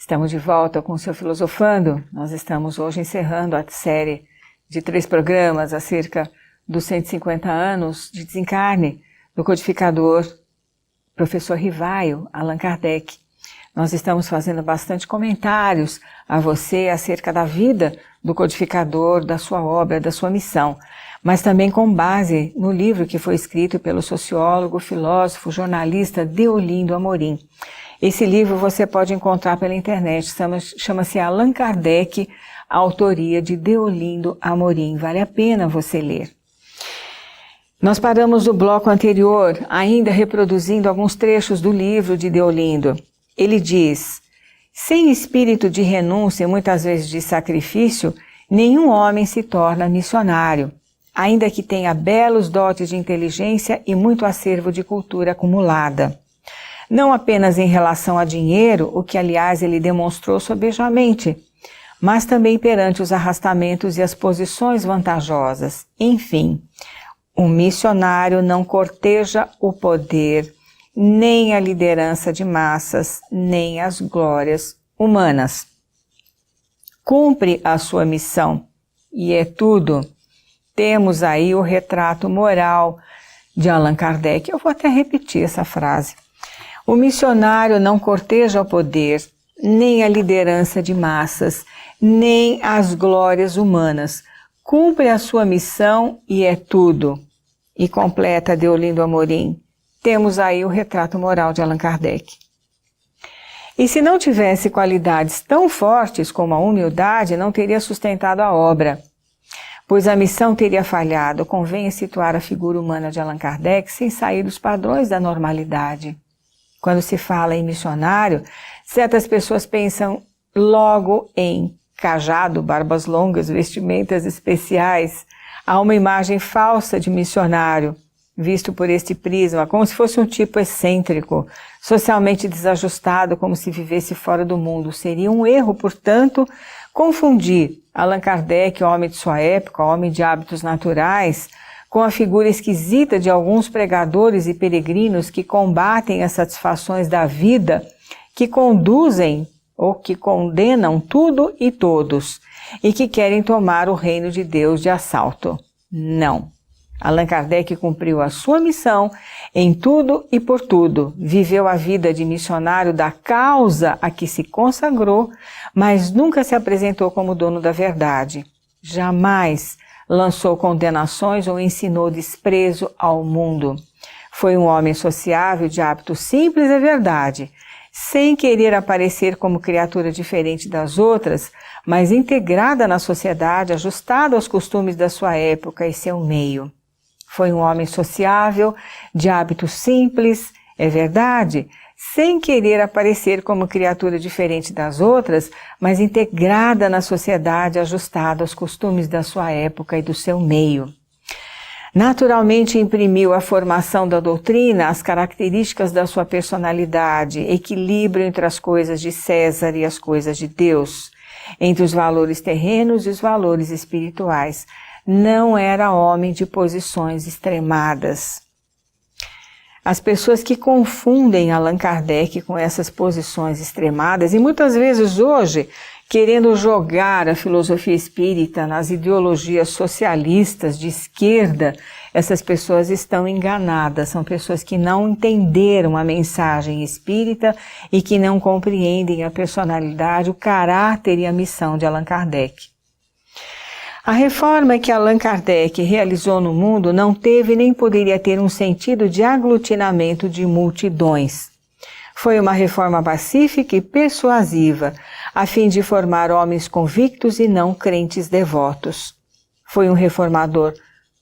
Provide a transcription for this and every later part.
Estamos de volta com o Seu Filosofando. Nós estamos hoje encerrando a série de 3 programas acerca dos 150 anos de desencarne do codificador professor Rivaio, Allan Kardec. Nós estamos fazendo bastante comentários a você acerca da vida do codificador, da sua obra, da sua missão, mas também com base no livro que foi escrito pelo sociólogo, filósofo, jornalista Deolindo Amorim. Esse livro você pode encontrar pela internet, chama-se Allan Kardec, a autoria de Deolindo Amorim. Vale a pena você ler. Nós paramos no bloco anterior, ainda reproduzindo alguns trechos do livro de Deolindo. Ele diz: sem espírito de renúncia e muitas vezes de sacrifício, nenhum homem se torna missionário, ainda que tenha belos dotes de inteligência e muito acervo de cultura acumulada. Não apenas em relação a dinheiro, o que aliás ele demonstrou sobejamente, mas também perante os arrastamentos e as posições vantajosas. Enfim, um missionário não corteja o poder, nem a liderança de massas, nem as glórias humanas. Cumpre a sua missão, e é tudo. Temos aí o retrato moral de Allan Kardec. Eu vou até repetir essa frase. O missionário não corteja o poder, nem a liderança de massas, nem as glórias humanas. Cumpre a sua missão e é tudo. E completa Deolindo Amorim. Temos aí o retrato moral de Allan Kardec. E se não tivesse qualidades tão fortes como a humildade, não teria sustentado a obra, pois a missão teria falhado. Convém situar a figura humana de Allan Kardec sem sair dos padrões da normalidade. Quando se fala em missionário, certas pessoas pensam logo em cajado, barbas longas, vestimentas especiais. Há uma imagem falsa de missionário, visto por este prisma, como se fosse um tipo excêntrico, socialmente desajustado, como se vivesse fora do mundo. Seria um erro, portanto, confundir Allan Kardec, homem de sua época, homem de hábitos naturais, com a figura esquisita de alguns pregadores e peregrinos que combatem as satisfações da vida, que conduzem ou que condenam tudo e todos, e que querem tomar o reino de Deus de assalto. Não. Allan Kardec cumpriu a sua missão em tudo e por tudo, viveu a vida de missionário da causa a que se consagrou, mas nunca se apresentou como dono da verdade. Jamais lançou condenações ou ensinou desprezo ao mundo. Foi um homem sociável, de hábitos simples, é verdade, sem querer aparecer como criatura diferente das outras, mas integrada na sociedade, ajustado aos costumes da sua época e seu meio. Foi um homem sociável, de hábitos simples, é verdade, sem querer aparecer como criatura diferente das outras, mas integrada na sociedade, ajustada aos costumes da sua época e do seu meio. Naturalmente imprimiu à formação da doutrina as características da sua personalidade, equilíbrio entre as coisas de César e as coisas de Deus, entre os valores terrenos e os valores espirituais. Não era homem de posições extremadas. As pessoas que confundem Allan Kardec com essas posições extremadas, e muitas vezes hoje, querendo jogar a filosofia espírita nas ideologias socialistas de esquerda, essas pessoas estão enganadas, são pessoas que não entenderam a mensagem espírita e que não compreendem a personalidade, o caráter e a missão de Allan Kardec. A reforma que Allan Kardec realizou no mundo não teve nem poderia ter um sentido de aglutinamento de multidões. Foi uma reforma pacífica e persuasiva, a fim de formar homens convictos e não crentes devotos. Foi um reformador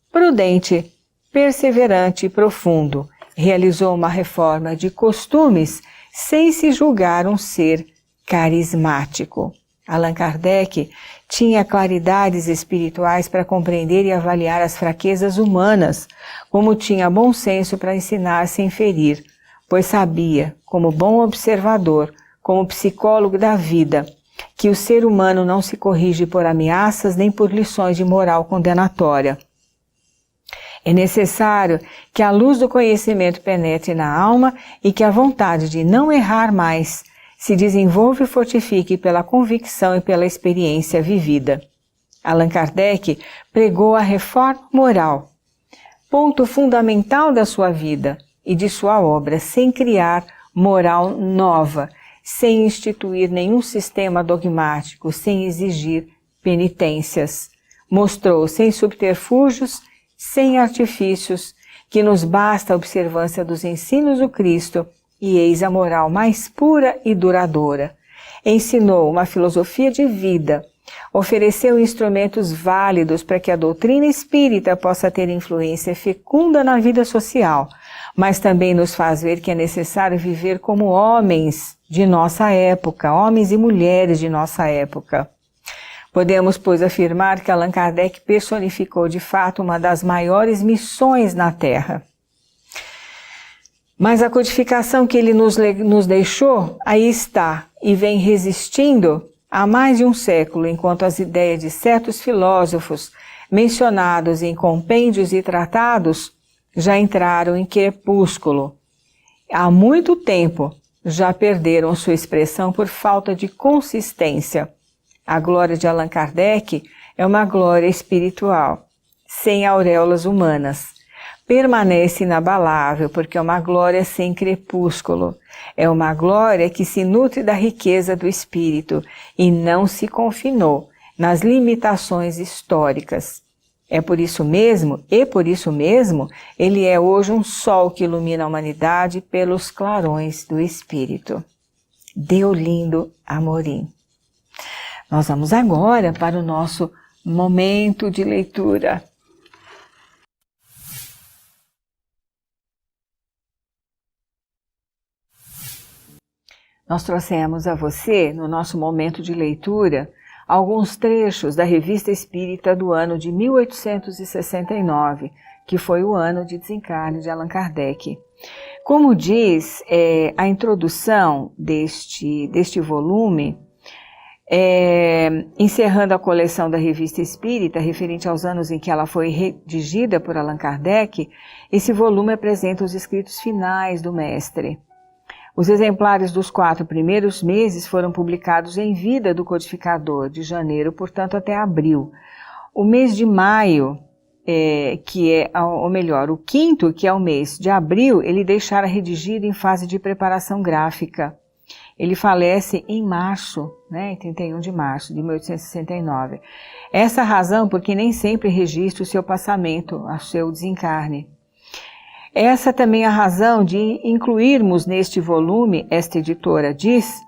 prudente, perseverante e profundo. Realizou uma reforma de costumes sem se julgar um ser carismático. Allan Kardec tinha claridades espirituais para compreender e avaliar as fraquezas humanas, como tinha bom senso para ensinar sem ferir, pois sabia, como bom observador, como psicólogo da vida, que o ser humano não se corrige por ameaças nem por lições de moral condenatória. É necessário que a luz do conhecimento penetre na alma e que a vontade de não errar mais se desenvolve e fortifique pela convicção e pela experiência vivida. Allan Kardec pregou a reforma moral, ponto fundamental da sua vida e de sua obra, sem criar moral nova, sem instituir nenhum sistema dogmático, sem exigir penitências. Mostrou sem subterfúgios, sem artifícios, que nos basta a observância dos ensinos do Cristo e eis a moral mais pura e duradoura. Ensinou uma filosofia de vida, ofereceu instrumentos válidos para que a doutrina espírita possa ter influência fecunda na vida social, mas também nos faz ver que é necessário viver como homens de nossa época, homens e mulheres de nossa época. Podemos, pois, afirmar que Allan Kardec personificou de fato uma das maiores missões na Terra. Mas a codificação que ele nos deixou, aí está, e vem resistindo há mais de um século, enquanto as ideias de certos filósofos, mencionados em compêndios e tratados, já entraram em crepúsculo. Há muito tempo já perderam sua expressão por falta de consistência. A glória de Allan Kardec é uma glória espiritual, sem auréolas humanas. Permanece inabalável porque é uma glória sem crepúsculo. É uma glória que se nutre da riqueza do espírito e não se confinou nas limitações históricas. Por isso mesmo, ele é hoje um sol que ilumina a humanidade pelos clarões do espírito. Deolindo Amorim. Nós vamos agora para o nosso momento de leitura. Nós trouxemos a você, no nosso momento de leitura, alguns trechos da Revista Espírita do ano de 1869, que foi o ano de desencarne de Allan Kardec. Como diz a introdução deste volume, encerrando a coleção da Revista Espírita, referente aos anos em que ela foi redigida por Allan Kardec, esse volume apresenta os escritos finais do mestre. Os exemplares dos 4 primeiros meses foram publicados em vida do codificador, de janeiro, portanto, até abril. O mês de maio, o quinto, que é o mês de abril, ele deixara redigido em fase de preparação gráfica. Ele falece em março, em 31 de março de 1869. Essa razão porque nem sempre registra o seu passamento, o seu desencarne. Essa também é a razão de incluirmos neste volume, esta editora diz,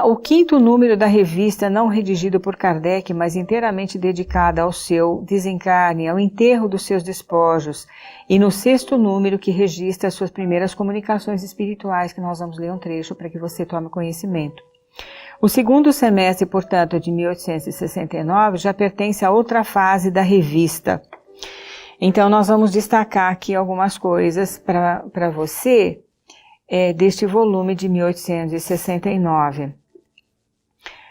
o 5º número da revista não redigido por Kardec, mas inteiramente dedicada ao seu desencarne, ao enterro dos seus despojos, e no 6º número que registra as suas primeiras comunicações espirituais, que nós vamos ler um trecho para que você tome conhecimento. O 2º semestre, portanto, de 1869, já pertence a outra fase da revista. Então, nós vamos destacar aqui algumas coisas para você deste volume de 1869.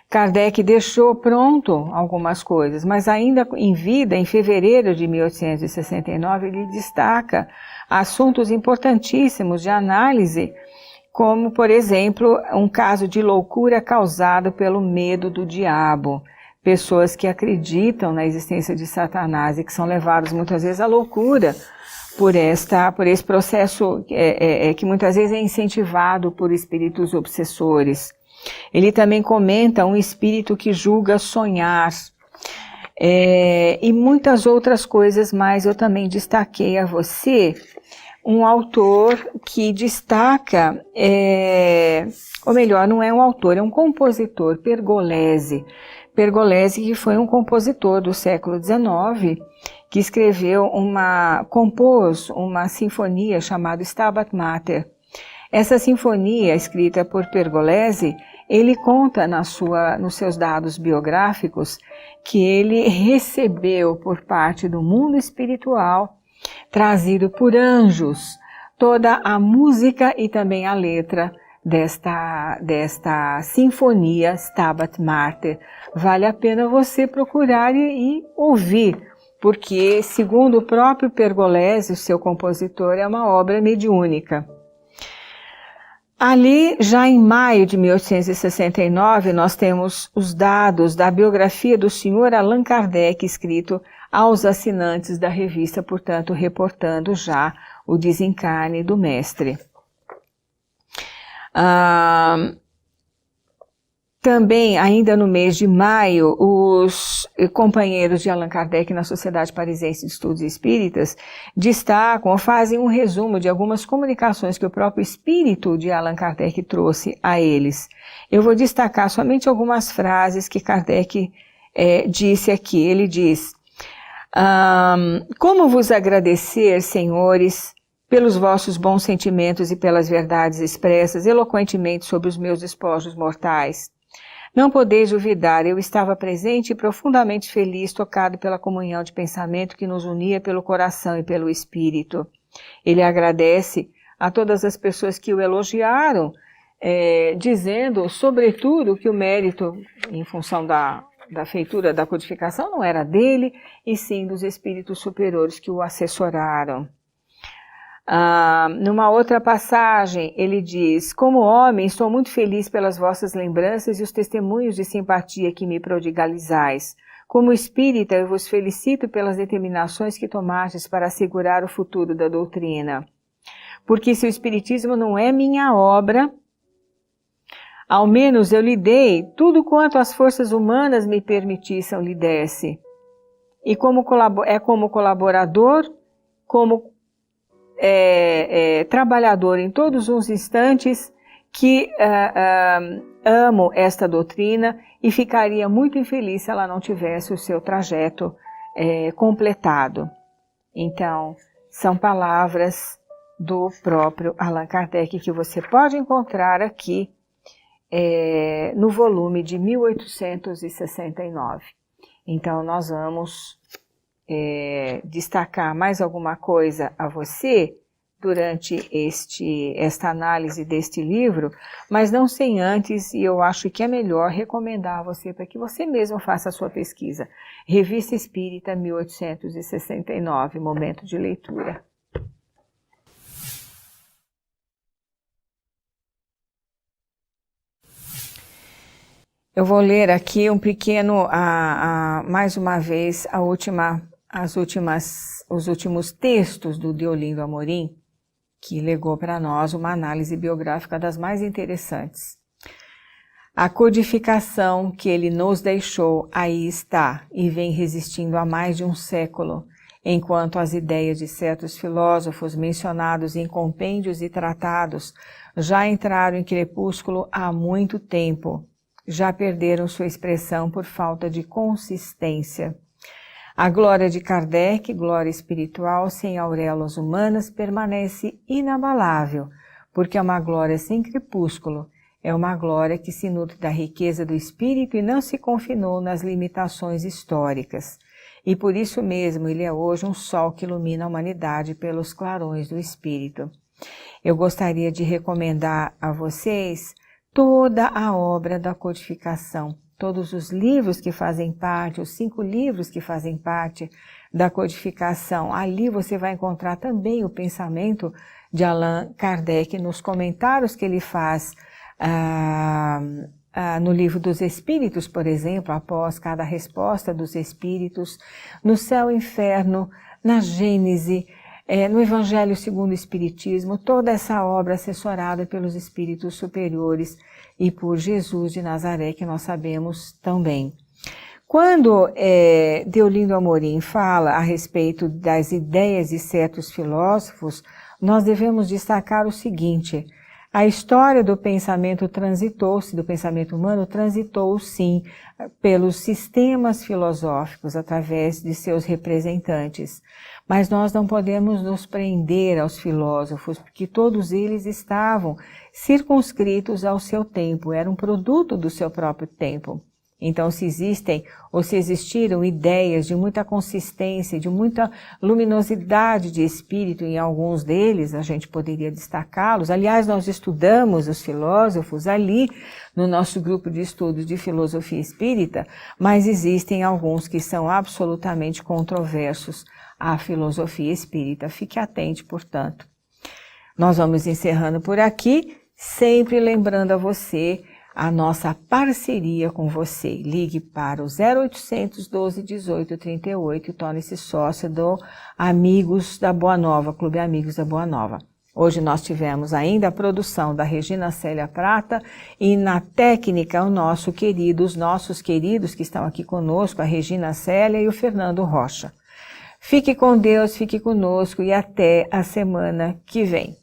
Kardec deixou pronto algumas coisas, mas ainda em vida, em fevereiro de 1869, ele destaca assuntos importantíssimos de análise, como, por exemplo, um caso de loucura causado pelo medo do diabo. Pessoas que acreditam na existência de Satanás e que são levadas muitas vezes à loucura por esse processo que muitas vezes é incentivado por espíritos obsessores. Ele também comenta um espírito que julga sonhar e muitas outras coisas mais. Eu também destaquei a você um autor que destaca, ou melhor, não é um autor, é um compositor, Pergolesi. Pergolesi, que foi um compositor do século XIX, que compôs uma sinfonia chamada Stabat Mater. Essa sinfonia, escrita por Pergolesi, ele conta nos seus dados biográficos que ele recebeu por parte do mundo espiritual, trazido por anjos, toda a música e também a letra desta sinfonia Stabat Mater. Vale a pena você procurar e ouvir, porque, segundo o próprio Pergolesi, o seu compositor, é uma obra mediúnica. Ali, já em maio de 1869, nós temos os dados da biografia do senhor Allan Kardec, escrito aos assinantes da revista, portanto, reportando já o desencarne do mestre. Também, ainda no mês de maio, os companheiros de Allan Kardec na Sociedade Parisiense de Estudos Espíritas destacam ou fazem um resumo de algumas comunicações que o próprio espírito de Allan Kardec trouxe a eles. Eu vou destacar somente algumas frases que Kardec disse aqui. Ele diz: como vos agradecer, senhores, pelos vossos bons sentimentos e pelas verdades expressas eloquentemente sobre os meus despojos mortais. Não podeis duvidar, eu estava presente e profundamente feliz, tocado pela comunhão de pensamento que nos unia pelo coração e pelo espírito. Ele agradece a todas as pessoas que o elogiaram, dizendo, sobretudo, que o mérito, em função da feitura da codificação, não era dele, e sim dos espíritos superiores que o assessoraram. Numa outra passagem, ele diz: como homem, estou muito feliz pelas vossas lembranças e os testemunhos de simpatia que me prodigalizais. Como espírita, eu vos felicito pelas determinações que tomastes para assegurar o futuro da doutrina. Porque se o espiritismo não é minha obra, ao menos eu lhe dei tudo quanto as forças humanas me permitissem lhe desse. E como colaborador, como trabalhador em todos os instantes, que amo esta doutrina e ficaria muito infeliz se ela não tivesse o seu trajeto completado. Então, são palavras do próprio Allan Kardec que você pode encontrar aqui no volume de 1869. Então, nós vamos destacar mais alguma coisa a você durante esta análise deste livro, mas não sem antes, e eu acho que é melhor recomendar a você para que você mesmo faça a sua pesquisa. Revista Espírita, 1869, momento de leitura. Eu vou ler aqui um pequeno, mais uma vez, os últimos textos do Deolindo Amorim, que legou para nós uma análise biográfica das mais interessantes. A codificação que ele nos deixou aí está e vem resistindo há mais de um século, enquanto as ideias de certos filósofos mencionados em compêndios e tratados já entraram em crepúsculo há muito tempo, já perderam sua expressão por falta de consistência. A glória de Kardec, glória espiritual sem auréolas humanas, permanece inabalável, porque é uma glória sem crepúsculo, é uma glória que se nutre da riqueza do espírito e não se confinou nas limitações históricas. E por isso mesmo ele é hoje um sol que ilumina a humanidade pelos clarões do espírito. Eu gostaria de recomendar a vocês toda a obra da codificação, todos os livros que fazem parte, os 5 livros que fazem parte da codificação. Ali você vai encontrar também o pensamento de Allan Kardec nos comentários que ele faz no Livro dos Espíritos, por exemplo, após cada resposta dos Espíritos, no Céu e Inferno, na Gênese, no Evangelho segundo o Espiritismo, toda essa obra assessorada pelos Espíritos superiores e por Jesus de Nazaré, que nós sabemos tão bem. Quando Deolindo Amorim fala a respeito das ideias de certos filósofos, nós devemos destacar o seguinte: a história do pensamento do pensamento humano transitou sim pelos sistemas filosóficos através de seus representantes. Mas nós não podemos nos prender aos filósofos, porque todos eles estavam circunscritos ao seu tempo, eram produto do seu próprio tempo. Então, se existem ou se existiram ideias de muita consistência, de muita luminosidade de espírito em alguns deles, a gente poderia destacá-los. Aliás, nós estudamos os filósofos ali no nosso grupo de estudos de filosofia espírita, mas existem alguns que são absolutamente controversos à filosofia espírita. Fique atente, portanto. Nós vamos encerrando por aqui. sempre lembrando a você a nossa parceria com você. Ligue para o 0800 12 18 38 e torne-se sócio do Amigos da Boa Nova, Clube Amigos da Boa Nova. Hoje nós tivemos ainda a produção da Regina Célia Prata e na técnica os nossos queridos que estão aqui conosco, a Regina Célia e o Fernando Rocha. Fique com Deus, fique conosco e até a semana que vem.